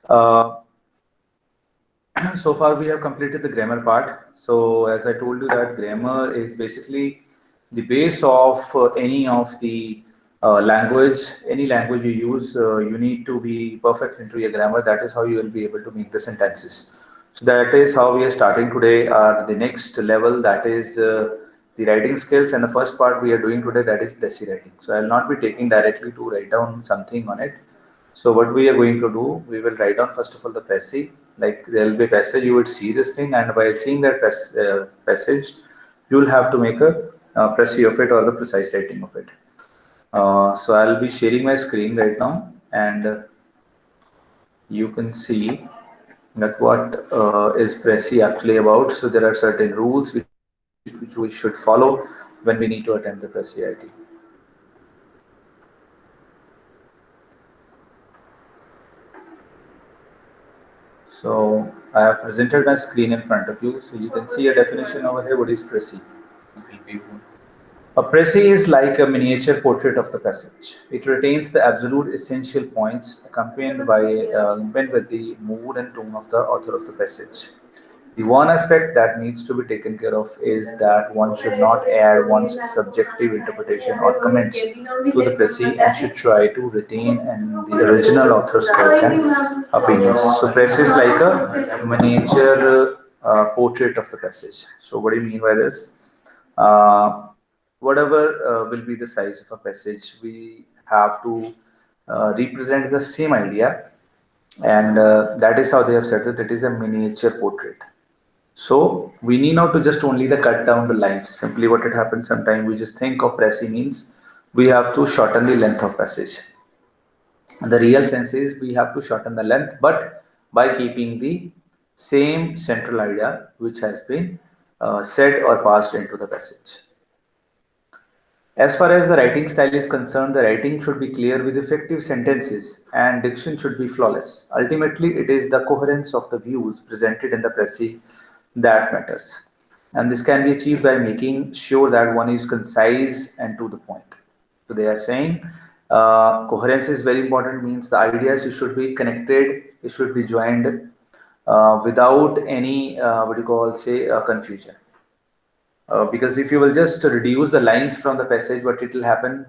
Uh, so far we have completed the grammar part. So as I told you that grammar is basically the base of any of the language, any language you use, you need to be perfect into your grammar. That is how you will be able to make the sentences. So that is how we are starting today. The next level, that is the writing skills, and the first part we are doing today, that is Desi writing. So I will not be taking directly to write down something on it. So what we are going to do, we will write down first of all the passage. Like there will be a passage, you would see this thing, and by seeing that passage, you will have to make a précis of it or the precise writing of it. So I'll be sharing my screen right now, and you can see that what is précis actually about. So there are certain rules which we should follow when we need to attempt the précis writing. So I have presented my screen in front of you, so you can see a definition over here. What is précis? A précis is like a miniature portrait of the passage. It retains the absolute essential points, accompanied with the mood and tone of the author of the passage. The one aspect that needs to be taken care of is that one should not add one's subjective interpretation or comments to the précis and should try to retain the original author's words and opinions. So précis is like a miniature portrait of the passage. So what do you mean by this? Uh, Whatever will be the size of a passage, we have to represent the same idea, and that is how they have said that it is a miniature portrait. So we need not to just only the cut down the lines. Simply what it happens sometimes we just think of précis means we have to shorten the length of passage. The real sense is we have to shorten the length, but by keeping the same central idea which has been said or passed into the passage. As far as the writing style is concerned, the writing should be clear with effective sentences and diction should be flawless. Ultimately, it is the coherence of the views presented in the précis that matters. And this can be achieved by making sure that one is concise and to the point. So they are saying coherence is very important, means the ideas should be connected, it should be joined without any what you call say confusion. Because if you will just reduce the lines from the passage, what it will happen,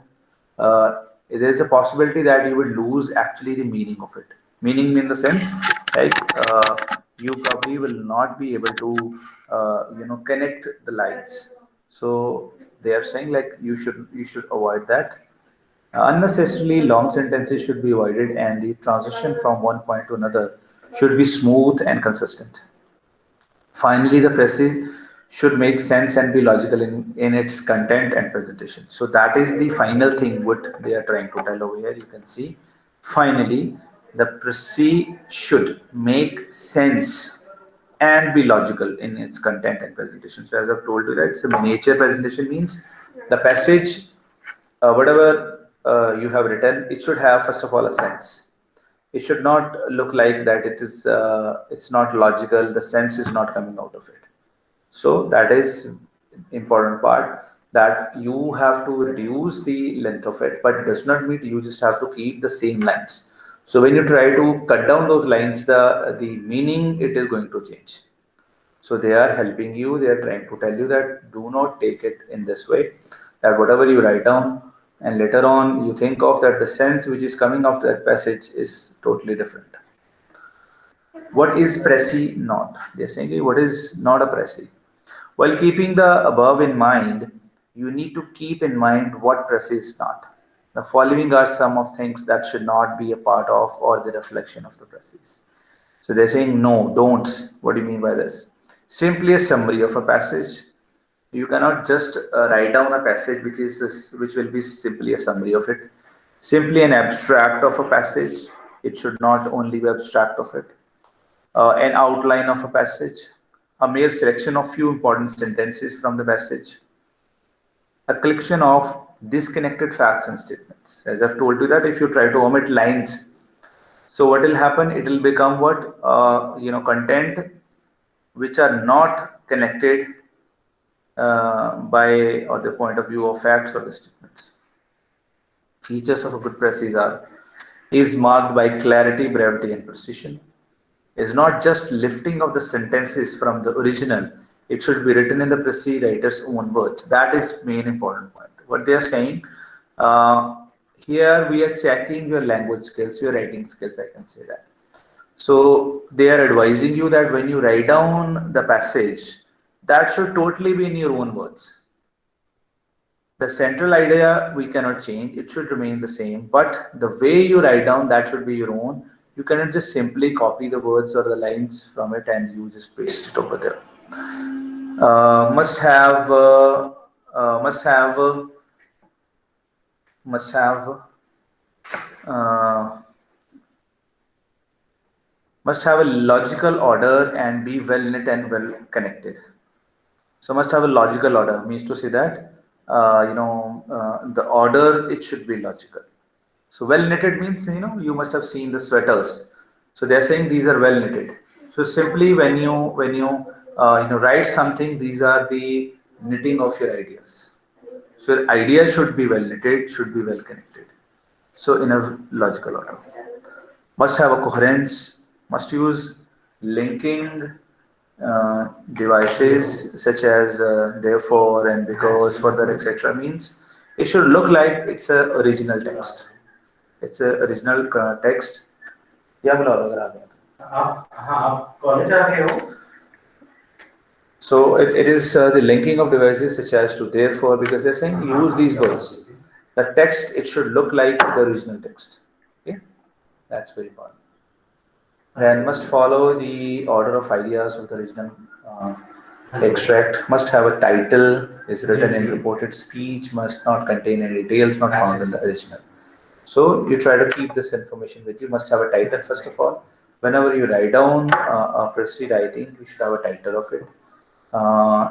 there is a possibility that you will lose actually the meaning of it. Meaning in the sense, like you probably will not be able to, connect the lines. So they are saying like you should avoid that. Unnecessarily long sentences should be avoided, and the transition from one point to another should be smooth and consistent. Finally, the précis should make sense and be logical in its content and presentation. So that is the final thing what they are trying to tell over here. You can see, finally, the précis should make sense and be logical in its content and presentation. So as I've told you that it's a miniature presentation means the passage, whatever you have written, it should have first of all a sense. It should not look like that it's not logical, the sense is not coming out of it. So that is important part, that you have to reduce the length of it, but it does not mean you just have to keep the same lines. So when you try to cut down those lines, the meaning it is going to change. So they are helping you, they are trying to tell you that do not take it in this way, that whatever you write down and later on you think of that the sense which is coming after that passage is totally different. What is précis not? They're saying what is not a précis. While keeping the above in mind, you need to keep in mind what précis is not. The following are some of things that should not be a part of or the reflection of the précis. So they're saying no, don'ts. What do you mean by this? Simply a summary of a passage. You cannot just write down a passage which will be simply a summary of it. Simply an abstract of a passage. It should not only be abstract of it. An outline of a passage, a mere selection of few important sentences from the passage, a collection of disconnected facts and statements. As I've told you that if you try to omit lines, so what will happen? It will become what content which are not connected by or the point of view of facts or the statements. Features of a good précis are is marked by clarity, brevity, and precision. Is not just lifting of the sentences from the original. It should be written in the Presi writer's own words. That is main important point. What they are saying, uh, here we are checking your language skills, your writing skills, I can say that. So they are advising you that when you write down the passage, that should totally be in your own words. The central idea we cannot change, it should remain the same, but the way you write down, that should be your own. You cannot just simply copy the words or the lines from it and you just paste it over there. uh, must have uh, uh, must have uh, must have uh, must have a logical order and be well knit and well connected. So must have a logical order, means to say that the order, it should be logical. So well knitted means, you must have seen the sweaters. So they're saying these are well knitted. So simply when you write something, these are the knitting of your ideas. So your idea should be well knitted, should be well connected. So in a logical order. Must have a coherence, must use linking devices such as therefore and because, further, etc. means it should look like it's a original text. It's a original text. Yeah, बोला अगर आ गया तो। आप college आ गए हो? So it is the linking of devices such as to therefore, because they're saying use these words. The text, it should look like the original text. Okay, that's very important. Then must follow the order of ideas of the original extract. Must have a title. Is written in reported speech. Must not contain any details not found in the original. So you try to keep this information with you. Must have a title first of all. Whenever you write down a Presi writing, you should have a title of it,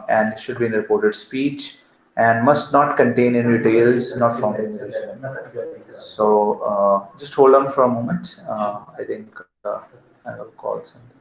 and it should be in reported speech, and must not contain any details not found in the original. So just hold on for a moment. I think I will call something.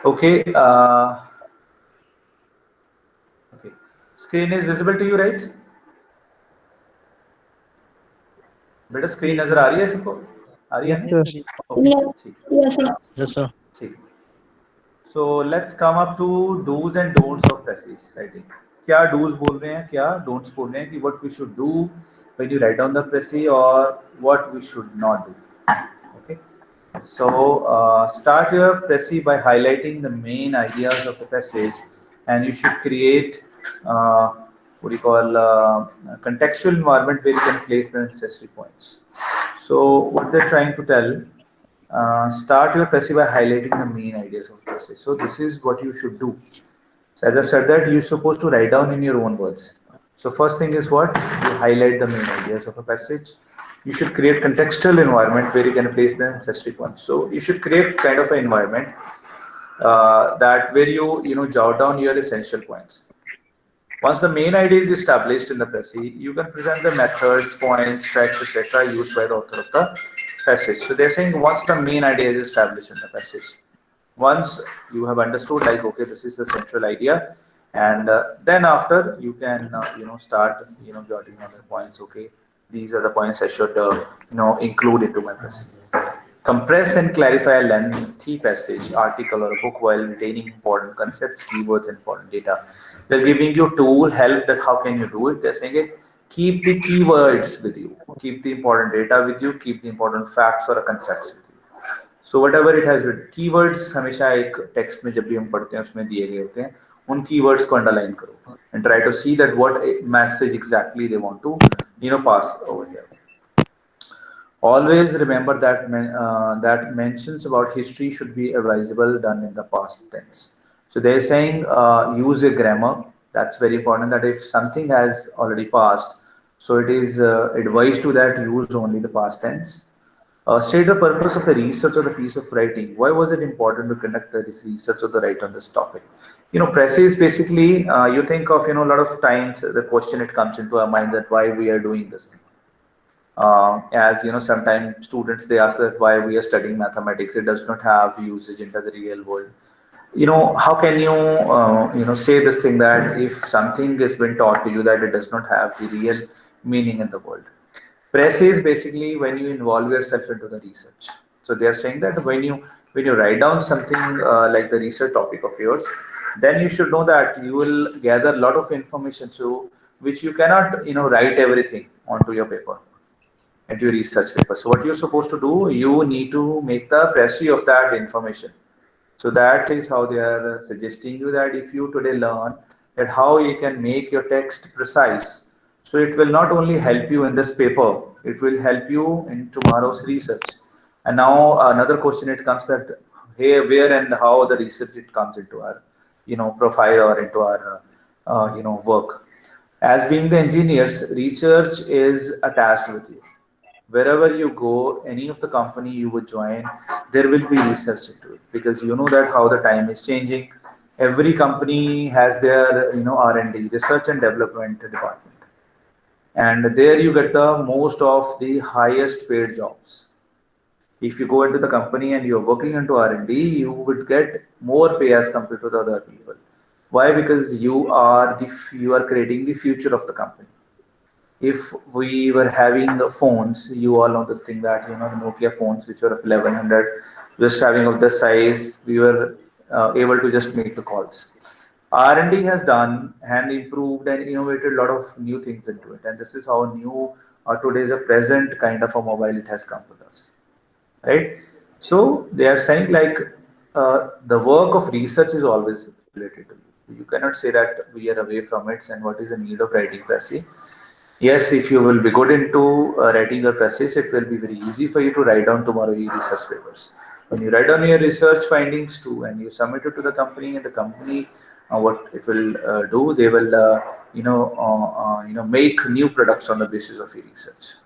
Okay. Okay. Screen is visible to you, right? बेटा screen नजर आ रही है सबको? आ रही है Yes, ना? sir. Okay. ठीक। Yes, sir. Yes, sir. ठीक। So let's come up to do's and don'ts of Presi's writing. क्या do's बोल रहे हैं, क्या don'ts बोल रहे हैं कि what we should do when you write down the Presi or what we should not do. Okay. So start your Presi by highlighting the main ideas of the passage, and you should create what do you call contextual environment where you can place the necessary points. So what they're trying to tell, start your Presi by highlighting the main ideas of the passage. So this is what you should do. So as I said that you're supposed to write down in your own words. So first thing is what? You highlight the main ideas of a passage. You should create contextual environment where you can place the necessary points. So you should create kind of an environment that where you jot down your essential points. Once the main idea is established in the passage, you can present the methods, points, facts, etc. used by the author of the passage. So they're saying once the main idea is established in the passage, once you have understood like okay this is the central idea, and then after you can start jotting down the points. Okay, these are the points I should include into my passage. Compress and clarify a lengthy passage, article, or a book while retaining important concepts, keywords, and important data. They're giving you tool help that how can you do it. They're saying it keep the keywords with you, keep the important data with you, keep the important facts or concepts with you. So whatever it has written, keywords हमेशा एक text में जब भी हम पढ़ते हैं उसमें दिए गए होते हैं, उन keywords को underline करो and try to see that what message exactly they want to pass over here. Always remember that that mentions about history should be advisable done in the past tense. So they're saying use a grammar. That's very important. That if something has already passed, so it is advised to that use only the past tense. State the purpose of the research or the piece of writing. Why was it important to conduct this research or the write on this topic? Press is basically you think of a lot of times the question it comes into our mind that why we are doing this thing. As sometimes students they ask that why we are studying mathematics, it does not have usage into the real world. How can you say this thing that if something has been taught to you that it does not have the real meaning in the world. Press is basically when you involve yourself into the research. So they are saying that when you write down something like the research topic of yours, then you should know that you will gather a lot of information, so which you cannot write everything onto your paper, into your research paper. So what you're supposed to do, you need to make the précis of that information. So that is how they are suggesting you that if you today learn that how you can make your text precise, so it will not only help you in this paper, it will help you in tomorrow's research. And now another question it comes that hey, where and how the research it comes into our profile or into our work. As being the engineers, research is attached with you. Wherever you go, any of the company you would join, there will be research into it because you know that how the time is changing. Every company has their R&D, research and development department, and there you get the most of the highest paid jobs. If you go into the company and you're working into R&D, you would get more pay as compared to the other people. Why? Because you are creating the future of the company. If we were having the phones, you all know this thing that the Nokia phones which were of 1100, just having of the size, we were able to just make the calls. R&D has done and improved and innovated a lot of new things into it, and this is how new today's a present kind of a mobile it has come with us, right? So they are saying like the work of research is always related to you. You cannot say that we are away from it, and what is the need of writing pressy. Yes, if you will be good into writing your thesis, it will be very easy for you to write down tomorrow your research papers. When you write down your research findings too, and you submit it to the company, and the company, what it will do, they will, make new products on the basis of your research.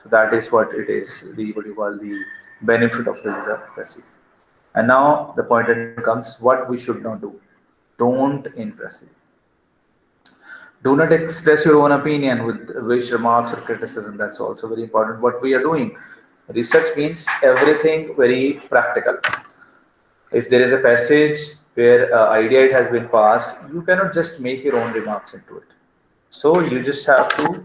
So that is what it is, the what you call the benefit of the thesis. And now the point that comes, what we should not do. Don't impress it. Do not express your own opinion with wish, remarks, or criticism. That's also very important. What we are doing, research means everything very practical. If there is a passage where idea it has been passed, you cannot just make your own remarks into it. So you just have to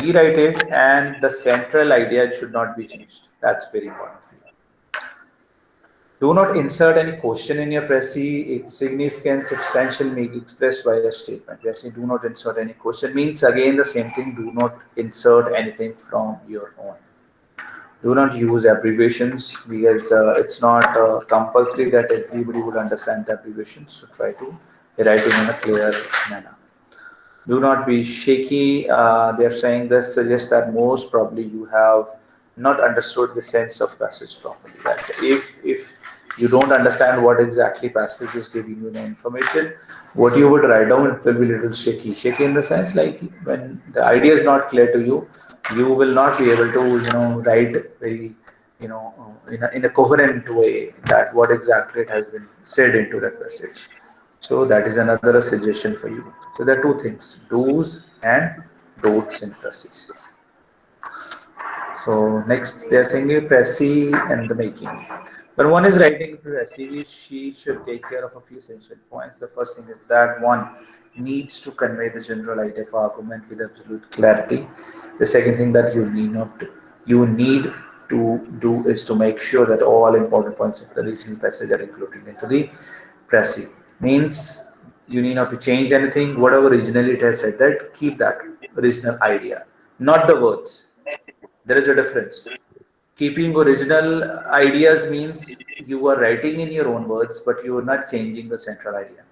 rewrite it, and the central idea should not be changed. That's very important for you. Do not insert any question in your précis. Its significance essential may be expressed by a statement. Yes, do not insert any question means again the same thing. Do not insert anything from your own. Do not use abbreviations because it's not compulsory that everybody would understand the abbreviations. So try to write it in a clear manner. Do not be shaky. They're saying this suggests that most probably you have not understood the sense of passage properly. That if you don't understand what exactly passage is giving you the information, what you would write down it will be a little shaky. Shaky in the sense like when the idea is not clear to you, You will not be able to write very in a coherent way that what exactly it has been said into that passage. So that is another suggestion for you. So there are two things: do's and don'ts in prasis. So next they are saying Pressy and the making. When one is writing Pressy, she should take care of a few essential points. The first thing is that one needs to convey the general idea of argument with absolute clarity. The second thing that you need to do is to make sure that all important points of the original passage are included into the Pressy. Means you need not to change anything. Whatever originally it has said, that keep that original idea, not the words. There is a difference. Keeping original ideas means you are writing in your own words, but you are not changing the central idea.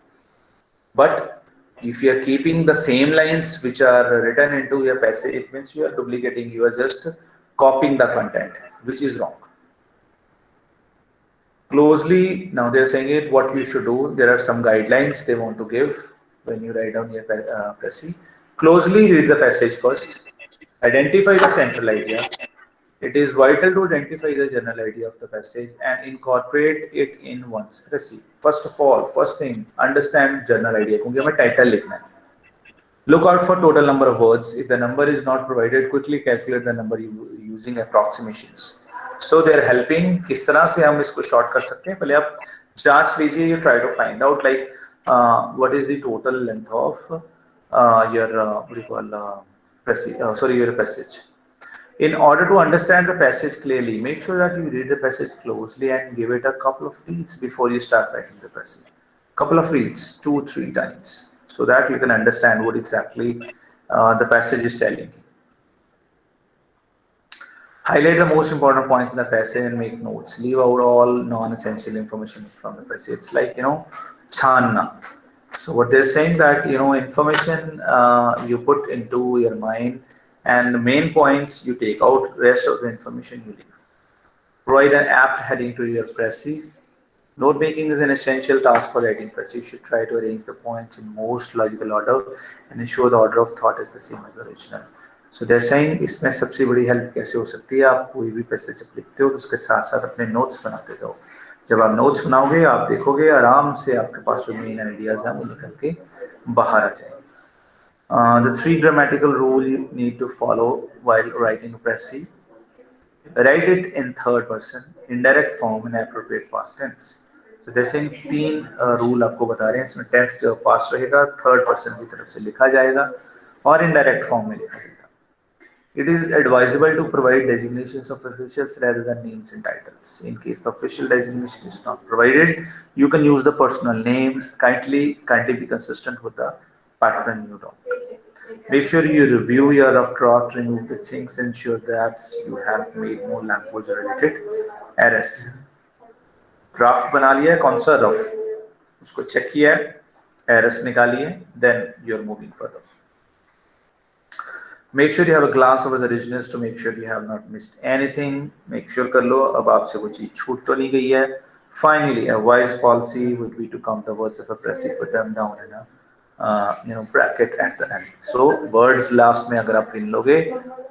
But if you are keeping the same lines which are written into your passage, it means you are duplicating, you are just copying the content, which is wrong. Closely, now they're saying it, what you should do. There are some guidelines they want to give when you write down your passage. Closely read the passage first, identify the central idea. It is vital to identify the general idea of the passage and incorporate it in one's essay. First of all, first thing, understand general idea. क्योंकि हमें title लिखना है. Look out for total number of words. If the number is not provided, quickly calculate the number using approximations. So they are helping. किस तरह से हम इसको short कर सकते हैं? पहले आप जांच लीजिए. You try to find out like what is the total length of your what do you call your passage. In order to understand the passage clearly, make sure that you read the passage closely and give it a couple of reads before you start writing the passage. Couple of reads, 2-3 times, so that you can understand what exactly the passage is telling you. Highlight the most important points in the passage and make notes. Leave out all non-essential information from the passage. It's like, channa. So what they're saying that, information you put into your mind, and the main points you take out, rest of the information you leave. Provide an apt heading to your presses. Note making is an essential task for writing press. You should try to arrange the points in most logical order and ensure the order of thought is the same as the original. So they're saying इसमें सबसे बड़ी help कैसे हो सकती है? आप कोई भी पैसेज जब लिखते हो तो उसके साथ साथ अपने नोट्स बनाते जाओ. जब आप नोट्स बनाओगे आप देखोगे आराम से आपके पास जो मेन आइडियाज हैं वो निकल के बाहर आ जाएंगे. The three grammatical rules you need to follow while writing a pressy. Write it in third person, indirect form and appropriate past tense. So जैसे इन तीन रूल आपको बता रहे हैं, इसमें टेंस जो पास्ट रहेगा थर्ड पर्सन की तरफ से लिखा जाएगा और इनडायरेक्ट फॉर्म में लिखा जाएगा. It is advisable to provide designations of officials rather than names and titles. In case the official designation is not provided, you can use the personal name. Kindly be consistent with the pattern you adopt. Make sure you review your rough draft, remove the things, ensure that you have made more language related errors. Draft बना लिया है, कौन सा rough, उसको check किया है, errors निकाली है, then you are moving further. Make sure you have a glance over the originals to make sure you have not missed anything. Make sure कर लो अब आपसे कोई चीज छूट तो नहीं गई है. Finally, a wise policy would be to count the words of a pressy, put them down in a bracket at the end. So words last में अगर आप गिन लोगे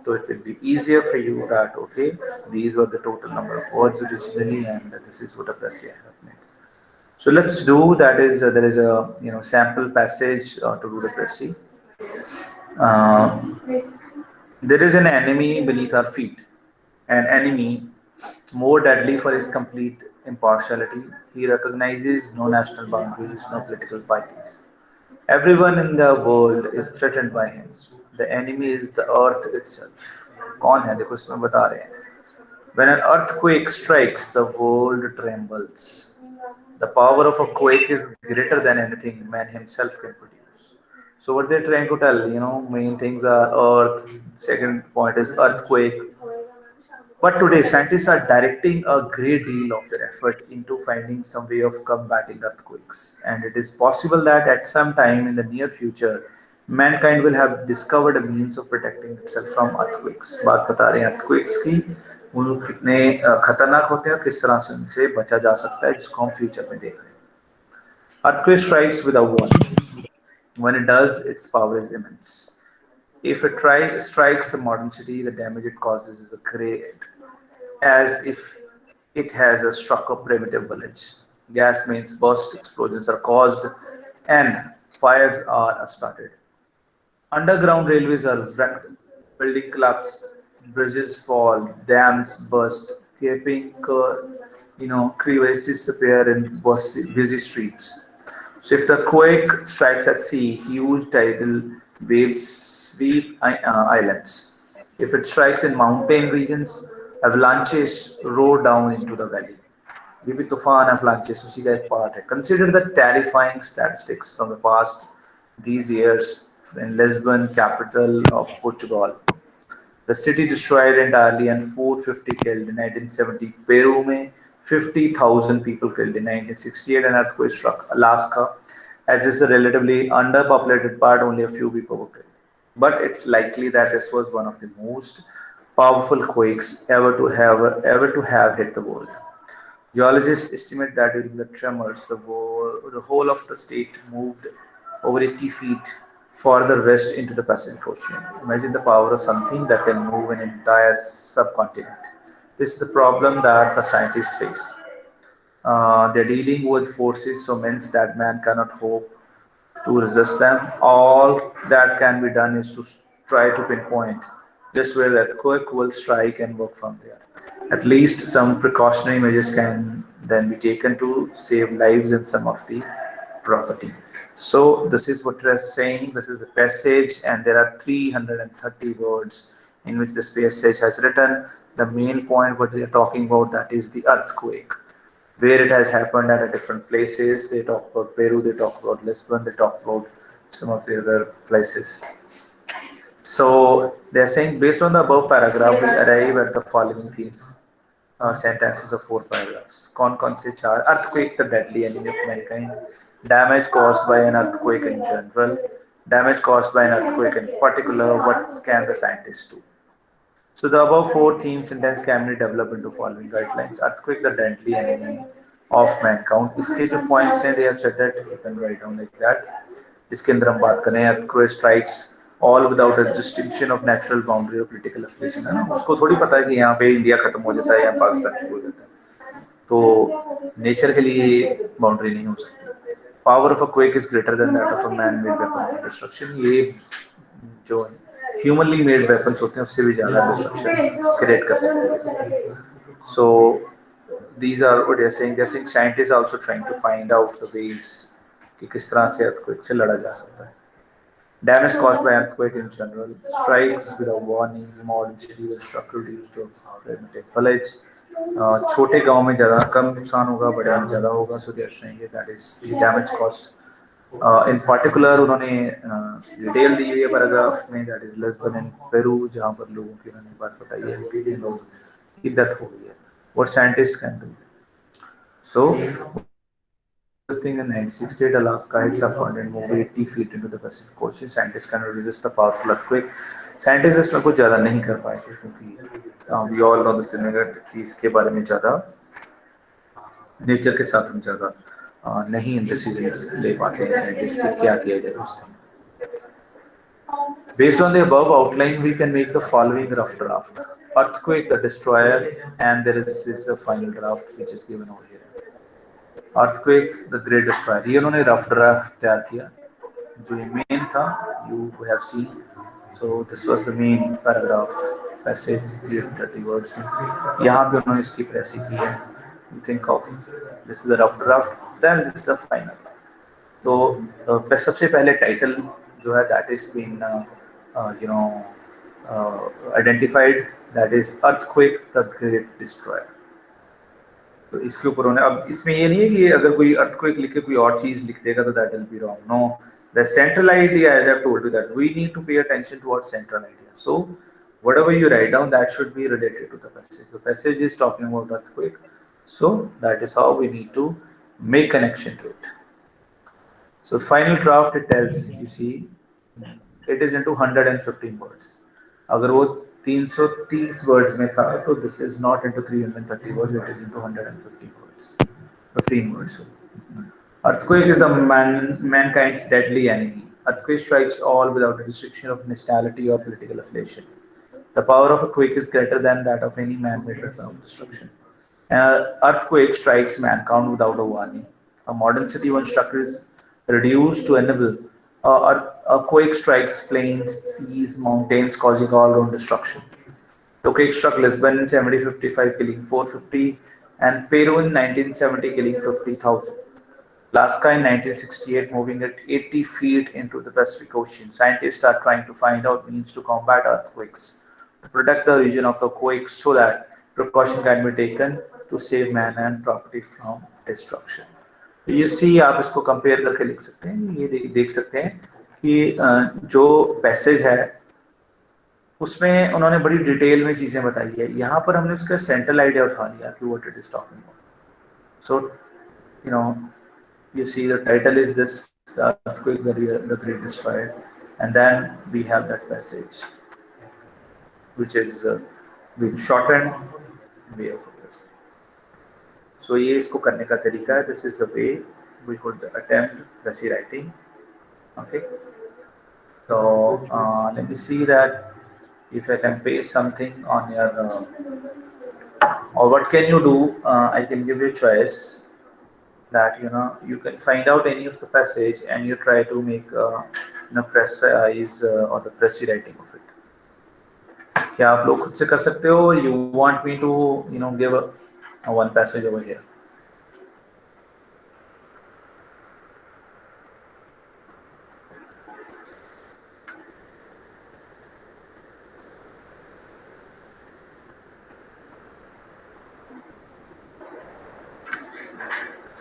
तो it will be easier for you that okay, these were the total number of words originally and this is what a pressy I have made. So let's do that. Is there is a sample passage to do the pressy. There is an enemy beneath our feet, an enemy more deadly for his complete impartiality. He recognizes no national boundaries, no political parties. Everyone in the world is threatened by him. The enemy is the earth itself. कौन है? देखो इसमें बता रहे हैं. When an earthquake strikes, the world trembles. The power of a quake is greater than anything man himself can produce. So what they're trying to tell, main things are earth. Second point is earthquake. But today, scientists are directing a great deal of their effort into finding some way of combating earthquakes. And it is possible that at some time in the near future, mankind will have discovered a means of protecting itself from earthquakes. बात बता रहे हैं earthquakes की, वो कितने खतरनाक होते हैं, किस तरह से उनसे बचा जा सकता है, जिसको हम फ्यूचर में देख रहे हैं. Earthquake strikes without warning. When it does, its power is immense. If it strikes a modern city, the damage it causes is a great, as if it has a struck a primitive village. Gas mains burst, explosions are caused, and fires are started. Underground railways are wrecked, buildings collapsed, bridges fall, dams burst, gaping crevices appear in busy streets. So if the quake strikes at sea, huge tidal waves sweep islands. If it strikes in mountain regions, avalanches roar down into the valley. ये भी तूफान avalanches उसी का एक part है. Consider the terrifying statistics from the past these years in Lisbon, capital of Portugal. The city destroyed entirely and 450 killed in 1970. Peru में 50,000 people killed in 1968. An earthquake struck Alaska. As it's a relatively underpopulated part, only a few people were killed. But it's likely that this was one of the most powerful quakes ever to have hit the world. Geologists estimate that during the tremors, the whole of the state moved over 80 feet farther west into the Pacific Ocean. Imagine the power of something that can move an entire subcontinent. This is the problem that the scientists face. They're dealing with forces so immense that man cannot hope to resist them. All that can be done is to try to pinpoint just where the earthquake will strike and work from there. At least some precautionary measures can then be taken to save lives and some of the property. So this is what we're saying. This is the passage, and there are 330 words in which this passage has written. The main point what they are talking about, that is the earthquake, where it has happened at a different places. They talk about Peru, they talk about Lisbon, they talk about some of the other places. So they're saying based on the above paragraph, we arrive at the following themes. Sentences of 4 paragraphs. कौन से चार? Earthquake, the deadly enemy of mankind. Damage caused by an earthquake in general. Damage caused by an earthquake in particular. What can the scientists do? So the above four theme sentence can be developed into following guidelines. Earthquake, the deadly enemy of mankind. इसके जो points हैं, they have said that you can write down like that. इसके अंदर हम बात करें, earthquake strikes all without a distinction of natural boundary or political affiliation, है ना. उसको थोड़ी पता है कि यहाँ पे इंडिया खत्म हो जाता है या पाकिस्तान शुरू हो जाता है. तो नेचर के लिए बाउंड्री नहीं हो सकती. Power of a quake is greater than that of a man made weapon of destruction. ये जो ह्यूमनली मेड वेपन्स होते हैं उससे भी ज्यादा डिस्ट्रक्शन क्रिएट कर सकते हैं. सो these are what they're saying. They're saying scientists are also trying to find out the ways कि किस तरह से earthquake से लड़ा जा सकता है. Damage caused by earthquake in general, strikes without warning, modern city will struck reduced to primitive village. छोटे गांव में ज़्यादा कम नुकसान होगा, बड़े में ज़्यादा होगा. So they are saying that is the damage caused. In particular उन्होंने डिटेल दी हुई है पैराग्राफ में, that is Lisbon and Peru, जहाँ पर लोगों की उन्होंने बात बताई है, 18 लोग की डेथ हो गई है. What scientists can do. So this thing in 1968, Alaska hits a point and moved 80 feet into the Pacific Ocean. Scientists cannot resist a powerful earthquake. Scientists इसमें कुछ ज़्यादा नहीं कर पाए थे क्योंकि we all know the scenario कि इसके बारे में ज़्यादा नेचर के साथ हम ज़्यादा नहीं डिसीजंस ले पाते हैं साइंटिस्ट कि क्या किया जाए उस time. Based on the above outline, we can make the following rough draft. Earthquake, the destroyer, and there is a final draft which is given over here. Earthquake, the great destroyer. ये उन्होंने rough draft तैयार किया. जो main था, you have seen. So this was the main paragraph passage, 30 words में. यहाँ पे उन्होंने इसकी प्रेसी की है. You think of this is the rough draft, then this is the final. तो सबसे पहले टाइटल जो है that is been identified, that is earthquake, the great destroyer. तो इसके ऊपर उन्होंने, अब इसमें ये नहीं है कि अगर कोई earthquake लिख के कोई और चीज लिख देगा तो that will be wrong. No, the central idea, as I've told you, that we need to pay attention towards central idea. So whatever you write down, that should be related to the passage. The passage is talking about earthquake, so that is how we need to make connection to it. So final draft, it tells, you see, it is into 115 words. अगर वो 330 words में था तो this is not into 330 words, it is into 115 words. 15 words. Earthquake is the mankind's deadly enemy. Earthquake strikes all without a restriction of nationality or political affiliation. The power of a quake is greater than that of any man-made weapon of destruction. An earthquake strikes mankind without a warning. A modern city once structure is reduced to enable. A quake strikes plains, seas, mountains, causing all-round destruction. The quake struck Lisbon in 1755, killing 450, and Peru in 1970, killing 50,000. Alaska in 1968, moving at 80 feet into the Pacific Ocean. Scientists are trying to find out means to combat earthquakes, to protect the region of the quake so that precaution can be taken to save man and property from destruction. ये सी आप इसको compare करके लिख सकते हैं, ये देख सकते हैं कि जो पैसेज है उसमें उन्होंने बड़ी डिटेल में चीजें बताई है. यहाँ पर हमने उसका सेंट्रल आइडिया उठा लिया कि what it is talking about. So you know you see the title is this, the earthquake, the great destroyer, and then we have that passage which is being shortened way of this. So ये इसको करने का तरीका है. This is the way we could attempt Rasi writing. Okay, so let me see that if I can paste something on your or what can you do. I can give you a choice that you can find out any of the passage and you try to make precise or the precise writing of it. क्या आप लोग खुद से कर सकते हो? You want me to give a one passage over here?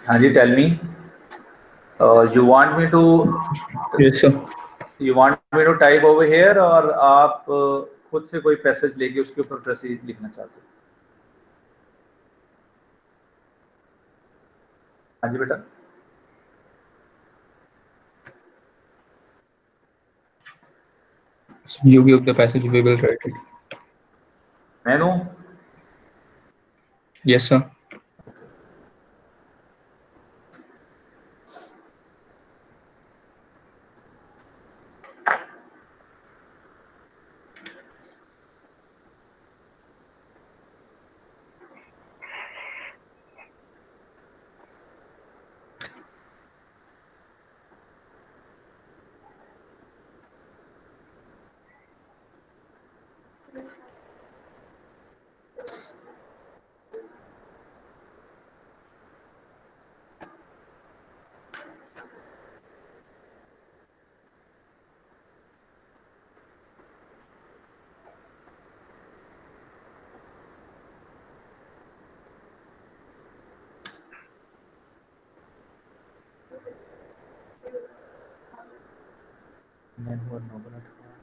हाँ जी, tell me. You want me to? Yes, sir. You want me to type over here और आप खुद से कोई पैसेज लेके उसके ऊपर प्रेसिज लिखना चाहते हो? हाँ जी बेटा. You give the passage, we will write it. मैं दूं? Yes, sir. Men who are noble at heart.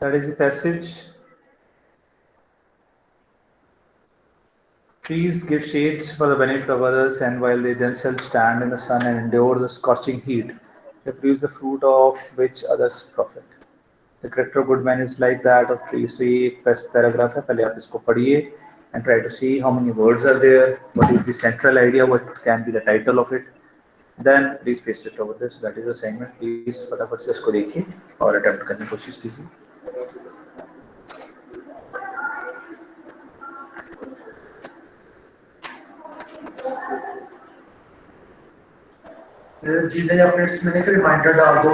That is the passage. Trees give shades for the benefit of others, and while they themselves stand in the sun and endure the scorching heat, they produce the fruit of which others profit. The character of good man is like that of trees. So ये एक paragraph है, पहले आप इसको पढ़िए and try to see how many words are there, what is the central idea, what can be the title of it. Then please paste it over there. So that is the assignment. Please फटाफट से इसको देखिए और attempt करने की कोशिश कीजिए. जितने अपडेट्स मिले तो रिमाइंडर डाल दो.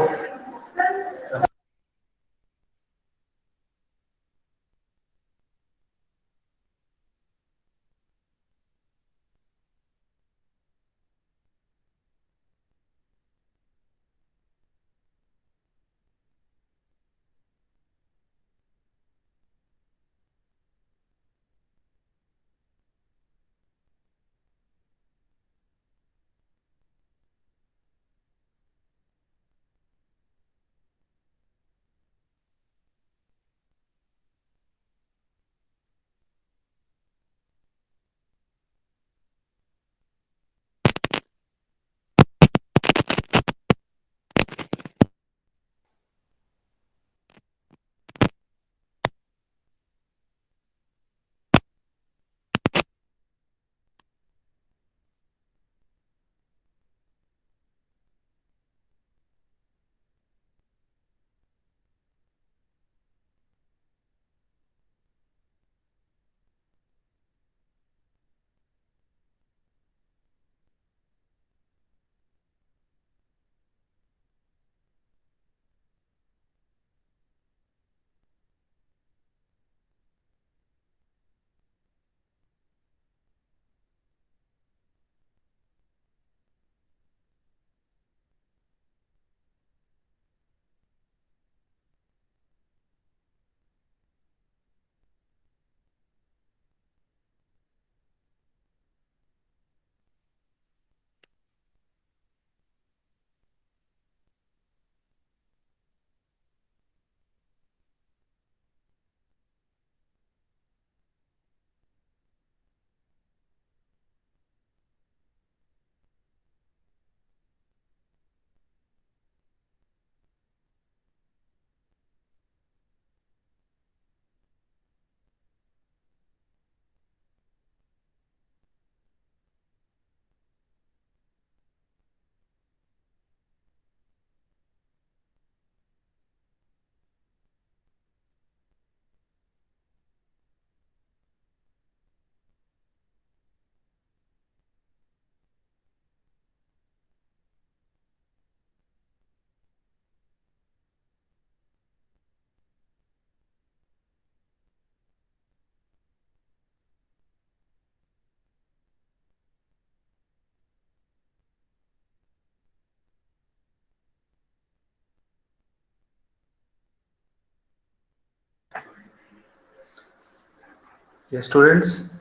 Yes, students,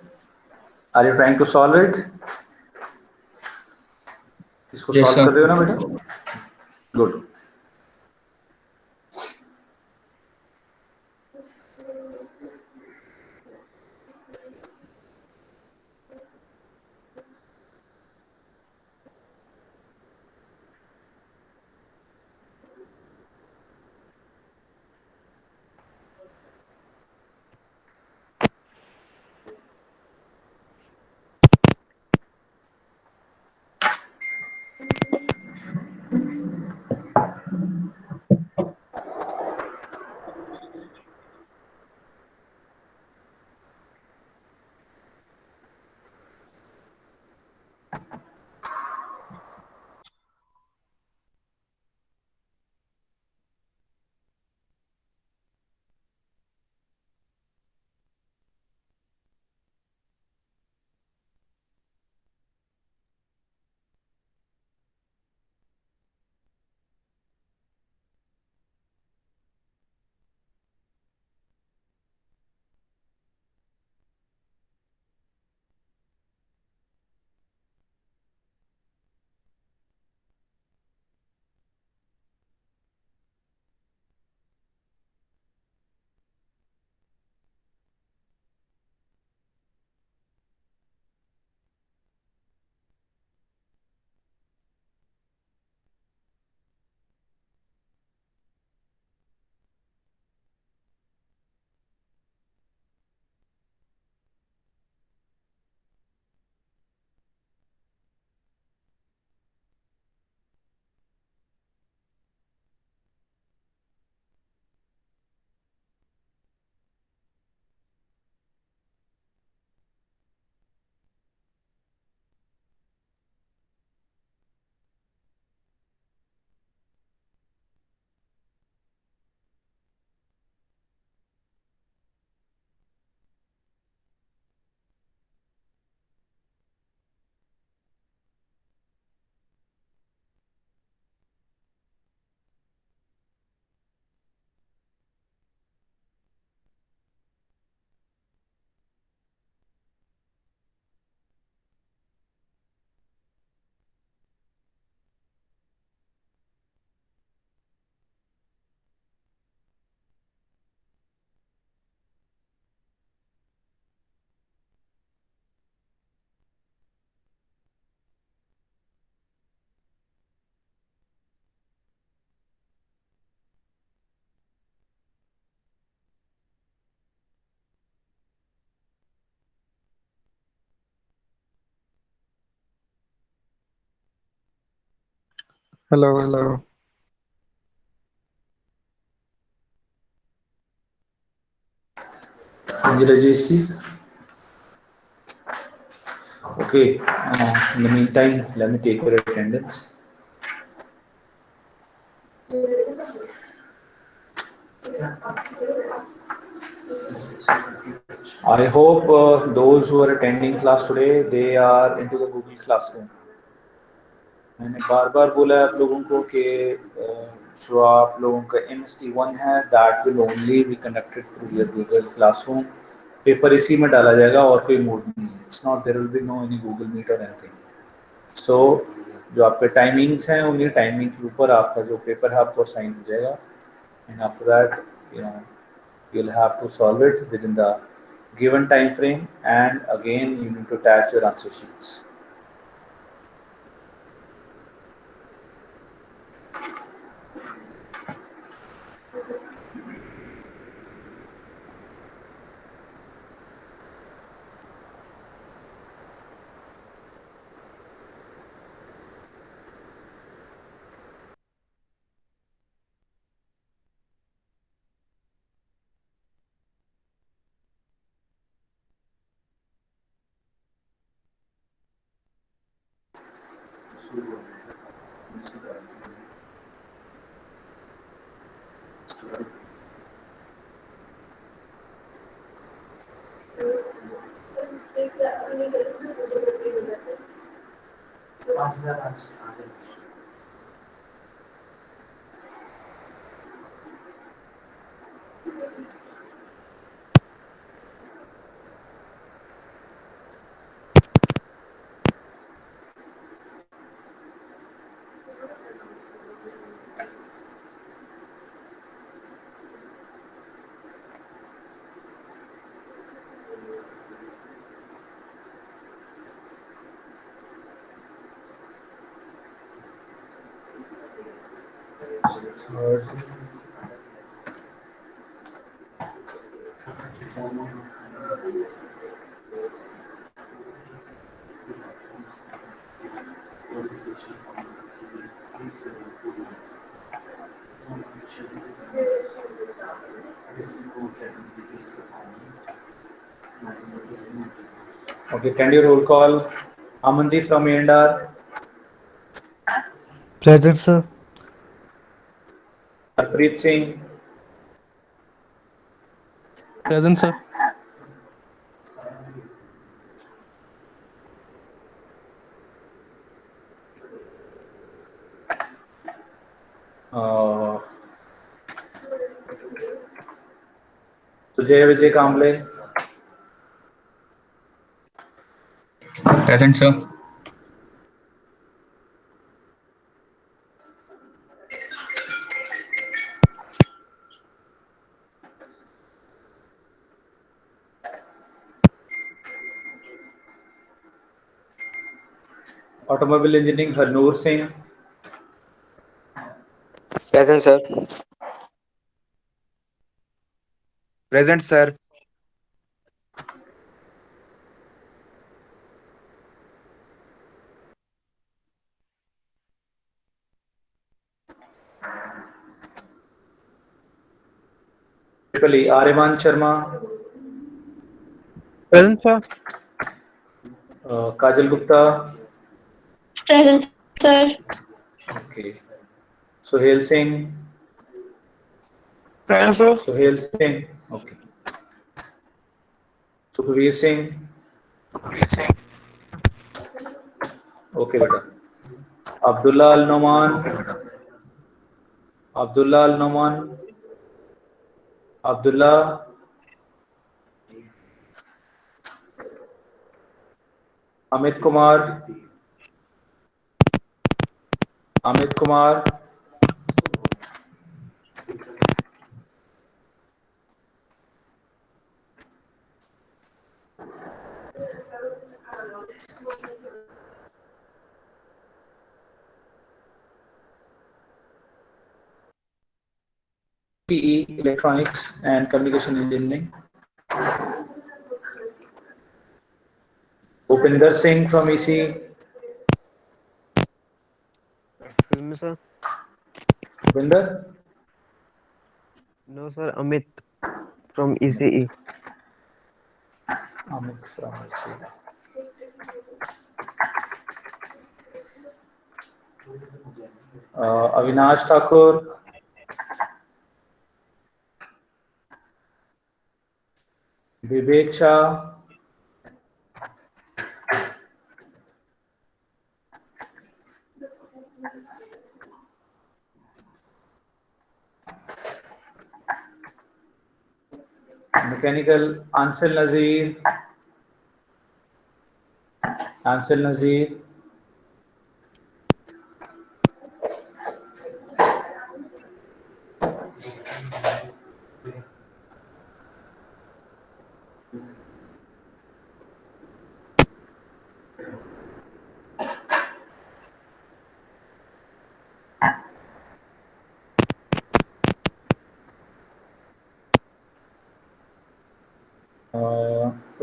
are you trying to solve it? इसको Yes, solve sir. कर रहे हो ना बेटा? Good. Hello, hello. Thank you, Rajesh ji. Okay. In the meantime, let me take your attendance. I hope those who are attending class today, they are into the Google Classroom. मैंने बार बार बोला है आप लोगों को कि जो आप लोगों का MST1 है that will only be conducted through your Google Classroom. Paper इसी में डाला जाएगा और कोई मोड नहीं है. It's not there will be no any Google Meet or anything. So जो आपके टाइमिंग्स हैं उन्हीं टाइमिंग के ऊपर आपका जो पेपर है आपको असाइन हो जाएगा. And after that, you know, you'll have to solve it within the given time frame, and again you need to attach your answer sheets. Third, okay, can you roll call? Amandi from Yendar, Present, sir. Harpreet Singh, Present, sir. uh, Sujay Vijay Kamble, Present, sir. Automobile Engineering Harnoor Singh, Present, sir. Present, sir. Triple E, Aryaman Sharma, Present, sir. Kajal Gupta, Present, sir. okay, Sohail Singh, Present, sir. Sohail Singh, okay, Sukhveer Singh, okay beta, Abdullah Al Noman, Abdullah Al Noman, Abdullah, Amit Kumar, Amit Kumar, CE Electronics and Communication Engineering, Upinder Singh from ECE, Excuse me, sir. Upinder, No, sir. Amit from ECE. Amit from ECE. Avinash Thakur, Vivek Shah, Mechanical Ansel Nazir, Ansel Nazir,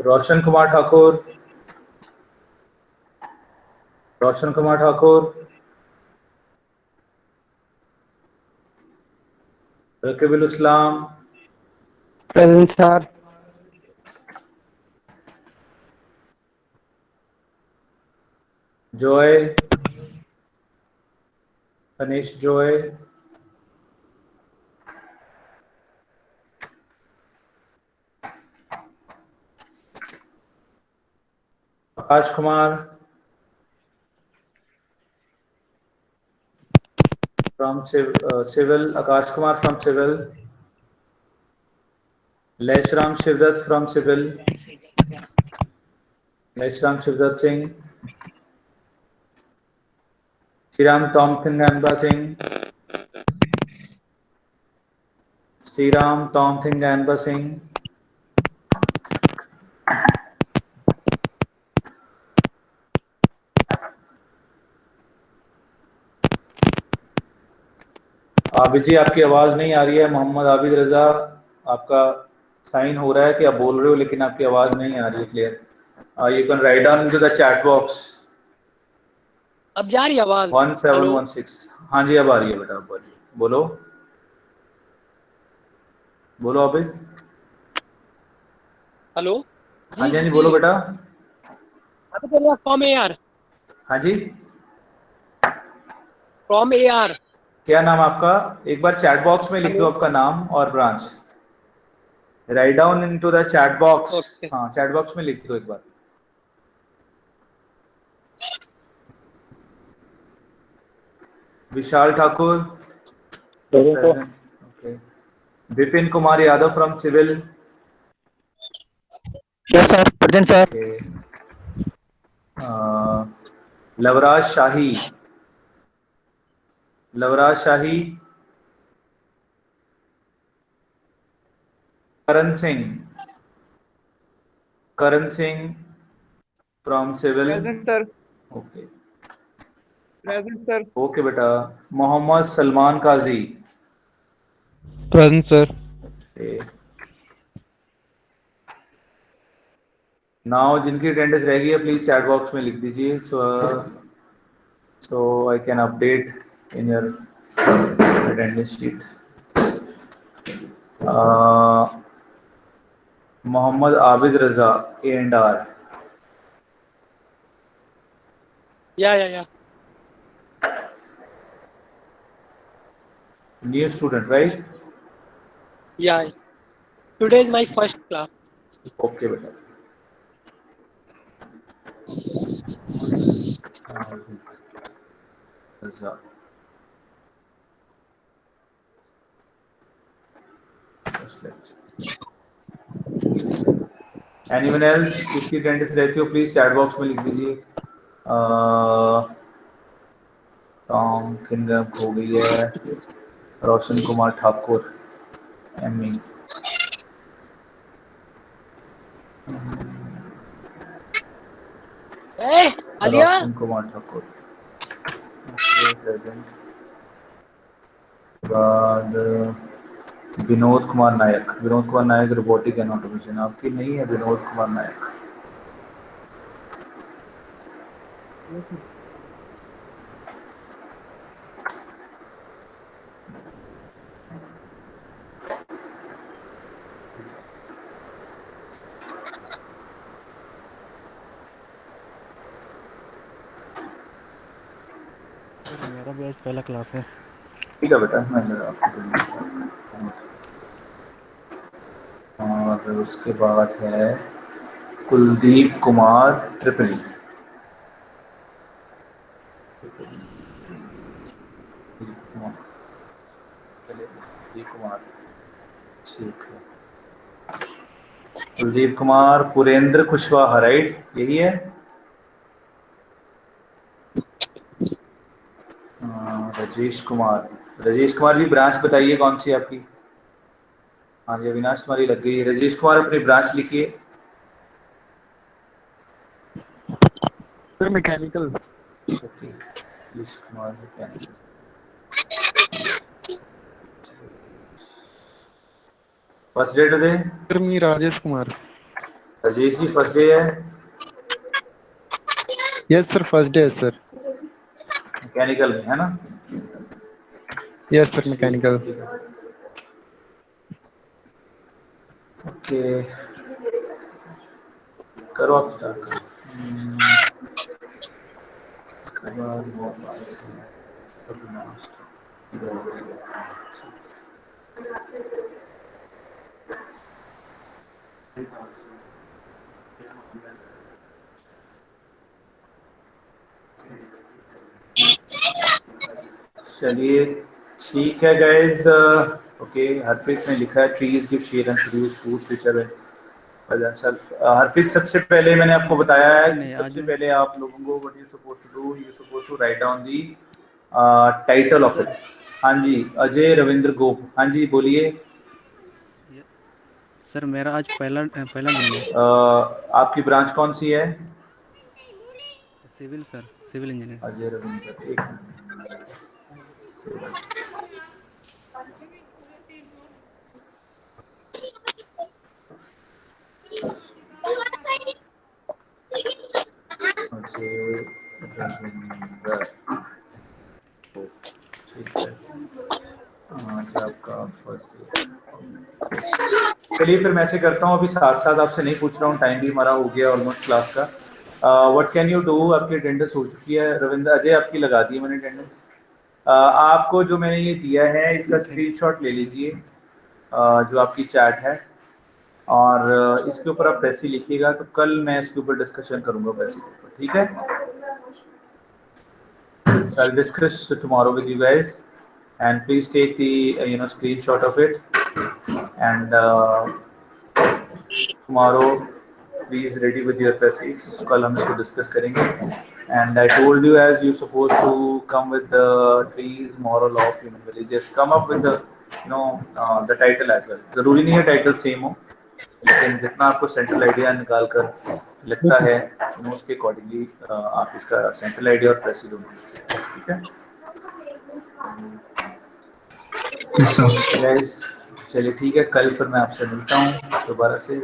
Roshan Kumar Thakur, Roshan Kumar Thakur, Rakibul Islam, Present, sir. Joy, Anish Joy, Akash Kumar from Civil, Akash Kumar from Civil, Leshram Shivdat from Civil, Leshram Shivdat Singh, Sriram Tomkin Gamba Singh, Sriram Tomkin Gamba Singh, Abid जी आपकी आवाज नहीं आ रही है। मोहम्मद आबिद रजा, आपका sign हो रहा है कि आप बोल रहे हो लेकिन आपकी आवाज नहीं आ रही है clear. You can write down into the chat box अब जा रही है आवाज? हेलो 1716। हाँ जी अब आ रही है बेटा, अब आ रही है, बोलो बोलो आबिद। हेलो। हाँ जी जी हाँ जी जी जी। बोलो बेटा। अभी चलिए फ्रॉम ए आर। हाँ जी फ्रॉम ए आर। क्या नाम आपका? एक बार चैट बॉक्स में लिख दो हेलो। आपका नाम और branch. Write down into the chat box. Okay. हाँ चैट बॉक्स में लिख दो एक बार। Vishal Thakur present. Okay. Vipin Kumar Yadav from civil. Yes, sir. Present, sir. Okay. Lavraj Shahi. Lavraj Shahi. Karan Singh. Karan Singh from civil. Present, sir. Okay. Present, sir. Okay बेटा। Mohammad Salman Qazi. Present, sir. Okay. Now जिनकी attendance रह गई है प्लीज चैट बॉक्स में लिख दीजिए so I can update in your attendance sheet. Mohammad Abid Raza A&R, या new student, right? या। Today is my first class. Okay बेटा। रजा। Anyone else जिसकी अटेंडेंस रहती हो प्लीज चैट बॉक्स में लिख दीजिए। टॉम किंगम हो गई है। रोशन कुमार ठाकुर एमी। ए आलिया। Roshan Kumar Thakur okay present. बाद Vinod Kumar Nayak. Vinod Kumar Nayak robotic and automation आपकी नहीं है। विनोद कुमार नायक। सर मेरा भी आज पहला क्लास है। ठीक है बेटा मैं आपको। और उसके बाद है कुलदीप कुमार ट्रिपली। कुलदीप कुमार ठीक है। कुलदीप कुमार पुरेंद्र कुशवाहा राइट यही है। राजेश कुमार। राजेश कुमार जी ब्रांच बताइए कौन सी आपकी। हाँ जी अविनाश तुम्हारी लग गई है। राजेश कुमार अपनी ब्रांच लिखिए। Sir, mechanical. Okay Rajesh Kumar mechanical. First day today. Sir, me Rajesh Kumar. Rajesh ji first day है। Yes, sir. First day, sir. Mechanical में है ना। Yes, sir. ठीक है Mechanical. ठीक है। ओके करो आप स्टार्ट करो। उसके बाद वो पास है, अविनाश। चलिए ठीक है गाइस। ओके हरप्रीत ने लिखा है trees give shade and produce fruits which are Harpreet सबसे पहले मैंने आपको बताया है कि कि नहीं आज सबसे मैं पहले आप लोगों को what you suppose to do you suppose to write down the title of it. Sir हाँ जी अजय रविंद्र गोप हाँ जी बोलिए। ये- सर मेरा आज पहला पहला दिन है। आपकी ब्रांच कौन सी है? Civil sir civil engineer. Ajay Ravindra एक मिनट। रविंदर। ठीक है, आज आपका फर्स्ट। चलिए फिर मैं ऐसे करता हूँ, अभी साथ साथ आपसे नहीं पूछ रहा हूँ, टाइम भी हमारा हो गया ऑलमोस्ट क्लास का। व्हाट कैन यू डू, आपकी अटेंडेंस हो चुकी है रविंद्र, अजय आपकी लगा दी है मैंने अटेंडेंस। आपको जो मैंने ये दिया है इसका स्क्रीनशॉट ले लीजिए, जो आपकी चैट है, और इसके ऊपर आप पैसे लिखिएगा, तो कल मैं इसके ऊपर डिस्कशन करूंगा पैसे के ऊपर, ठीक है। So I'll discuss tomorrow with you guys, and please take the screenshot of it, and tomorrow please ready with your passage, कल हम इसको डिस्कस करेंगे। And I told you, as you supposed to come with the trees moral of human villages, come up with the the title as well। जरूरी नहीं है title same हो, लेकिन जितना आपको सेंट्रल आइडिया निकाल कर लगता है उसके अकॉर्डिंगली आप इसका सेंट्रल आइडिया और प्रेसी दोनों, ठीक है। Yes, sir. गाइस चलिए ठीक है, कल फिर मैं आपसे मिलता हूँ दोबारा से।